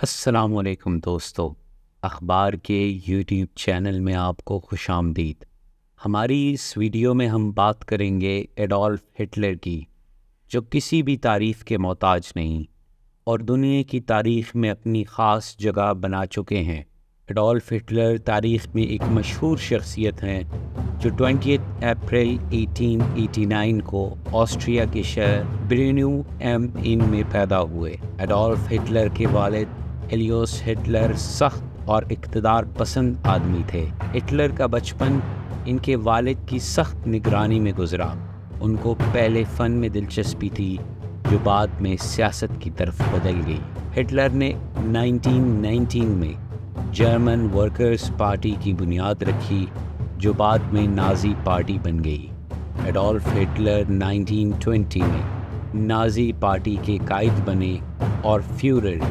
السلام علیکم دوستو، اخبار کے یوٹیوب چینل میں آپ کو خوش آمدید۔ ہماری اس ویڈیو میں ہم بات کریں گے ایڈولف ہٹلر کی، جو کسی بھی تعریف کے محتاج نہیں اور دنیا کی تاریخ میں اپنی خاص جگہ بنا چکے ہیں۔ ایڈولف ہٹلر تاریخ میں ایک مشہور شخصیت ہیں جو 20 اپریل 1889 کو آسٹریا کے شہر برینو ایم ان میں پیدا ہوئے۔ ایڈولف ہٹلر کے والد ایلیوس ہٹلر سخت اور اقتدار پسند آدمی تھے۔ ہٹلر کا بچپن ان کے والد کی سخت نگرانی میں گزرا۔ ان کو پہلے فن میں دلچسپی تھی جو بعد میں سیاست کی طرف بدل گئی۔ ہٹلر نے 1919 میں جرمن ورکرز پارٹی کی بنیاد رکھی جو بعد میں نازی پارٹی بن گئی۔ ایڈولف ہٹلر 1920 میں نازی پارٹی کے قائد بنے اور فیورر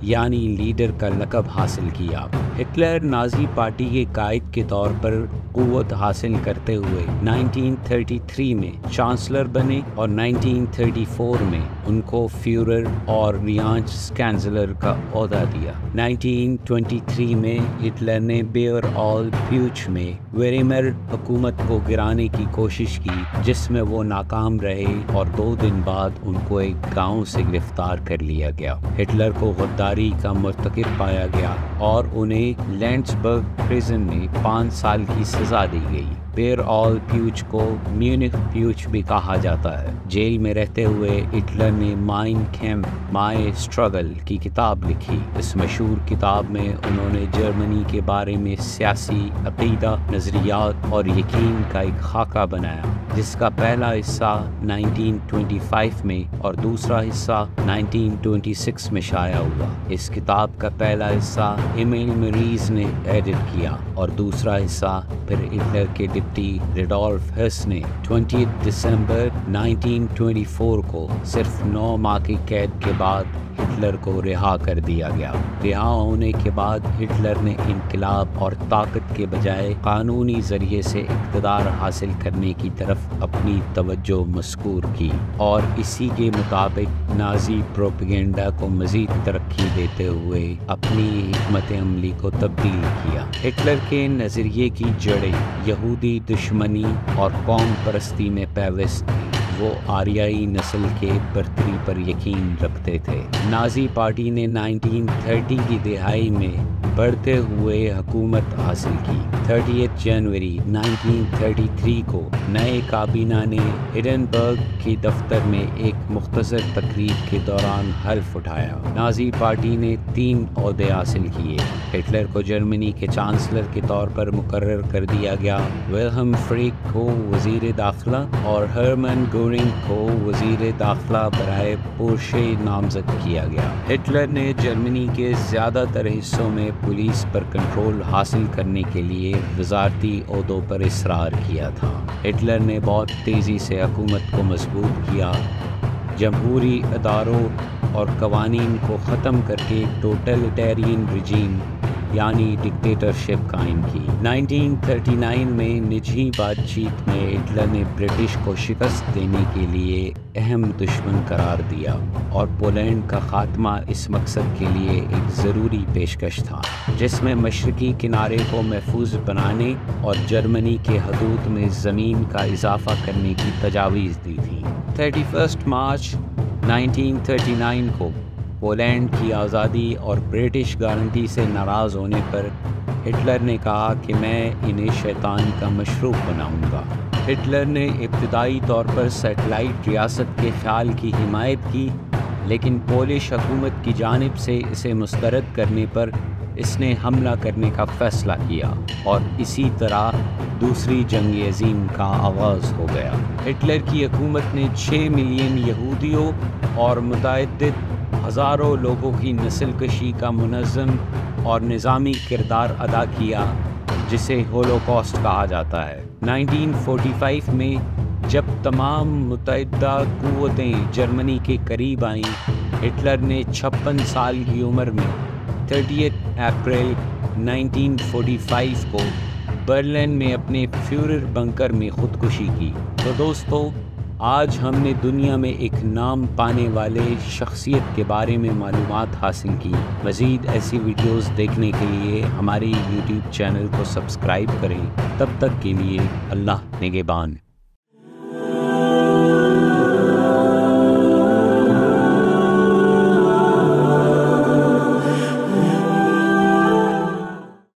یعنی لیڈر کا لقب حاصل کیا۔ ہٹلر نازی پارٹی کے قائد کے طور پر قوت حاصل کرتے ہوئے 1933 میں چانسلر بنے اور 1934 میں ان کو فیورر اور ریانچ کینسلر کا عہدہ دیا۔ 1923 میں ہٹلر نے بیئر آل پیوچ میں ویریمر حکومت کو گرانے کی کوشش کی جس میں وہ ناکام رہے اور 2 دن بعد ان کو ایک گاؤں سے گرفتار کر لیا گیا۔ ہٹلر کو غداری کا مرتکب پایا گیا اور انہیں لینڈسبرگ پریزن میں 5 سال کی سزا دی گئی۔ بیئر آل پیوچ کو میونخ پیوچ بھی کہا جاتا ہے۔ جیل میں رہتے ہوئے ہٹلر نے مائن کیمپ مائی اسٹرگل کی کتاب لکھی۔ اس مشہور کتاب میں انہوں نے جرمنی کے بارے میں سیاسی عقیدہ، نظریات اور یقین کا ایک خاکہ بنایا جس کا پہلا حصہ 1925 میں اور دوسرا حصہ 1926 میں شائع ہوا۔ اس کتاب کا پہلا حصہ ایمیل مریز نے ایڈٹ کیا اور دوسرا حصہ پھر ہٹلر کے ڈپٹی ریڈولف ہرس نے 20 دسمبر 1924 کو صرف 9 ماہ کی قید کے بعد ہٹلر کو رہا کر دیا گیا۔ رہا ہونے کے بعد ہٹلر نے انقلاب اور طاقت کے بجائے قانونی ذریعے سے اقتدار حاصل کرنے کی طرف اپنی توجہ مسکور کی اور اسی کے مطابق نازی پروپیگنڈا کو مزید ترقی دیتے ہوئے اپنی حکمت عملی کو تبدیل کیا۔ ہٹلر کے نظریے کی جڑیں یہودی دشمنی اور قوم پرستی میں پیوست تھی۔ وہ آریائی نسل کے برتری پر یقین رکھتے تھے۔ نازی پارٹی نے 1930 کی دہائی میں بڑھتے ہوئے حکومت حاصل کی۔ 30 جنوری 1933 کو نئے کابینہ نے ہڈنبرگ کے دفتر میں ایک مختصر تقریب کے دوران حلف اٹھایا۔ نازی پارٹی نے 3 عہدے حاصل کیے۔ ہٹلر کو جرمنی کے چانسلر کے طور پر مقرر کر دیا گیا، ویلہم فریک کو وزیر داخلہ اور ہرمن گورنگ کو وزیر داخلہ برائے پورشے نامزد کیا گیا۔ ہٹلر نے جرمنی کے زیادہ تر حصوں میں پولیس پر کنٹرول حاصل کرنے کے لیے وزارتی عہدوں پر اصرار کیا تھا۔ ہٹلر نے بہت تیزی سے حکومت کو مضبوط کیا، جمہوری اداروں اور قوانین کو ختم کر کے ٹوٹلیٹیرین رجیم یعنی ڈکٹیٹرشپ قائم کی۔ 1939 میں نجی بات چیت میں ہٹلر نے برٹش کو شکست دینے کے لیے اہم دشمن قرار دیا اور پولینڈ کا خاتمہ اس مقصد کے لیے ایک ضروری پیشکش تھا جس میں مشرقی کنارے کو محفوظ بنانے اور جرمنی کے حدود میں زمین کا اضافہ کرنے کی تجاویز دی تھی۔ 31 مارچ 1939 کو پولینڈ کی آزادی اور برٹش گارنٹی سے ناراض ہونے پر ہٹلر نے کہا کہ میں انہیں شیطان کا مشروب بناؤں گا۔ ہٹلر نے ابتدائی طور پر سیٹلائٹ ریاست کے خیال کی حمایت کی، لیکن پولش حکومت کی جانب سے اسے مسترد کرنے پر اس نے حملہ کرنے کا فیصلہ کیا اور اسی طرح دوسری جنگ عظیم کا آغاز ہو گیا۔ ہٹلر کی حکومت نے 6 ملین یہودیوں اور متعدد ہزاروں لوگوں کی نسل کشی کا منظم اور نظامی کردار ادا کیا جسے ہولوکاسٹ کہا جاتا ہے۔ 1945 میں جب تمام متحدہ قوتیں جرمنی کے قریب آئیں، ہٹلر نے 56 سال کی عمر میں 30 اپریل 1945 کو برلن میں اپنے فیورر بنکر میں خودکشی کی۔ تو دوستو، آج ہم نے دنیا میں ایک نام پانے والے شخصیت کے بارے میں معلومات حاصل کی۔ مزید ایسی ویڈیوز دیکھنے کے لیے ہمارے یوٹیوب چینل کو سبسکرائب کریں۔ تب تک کے لیے اللہ نگہبان۔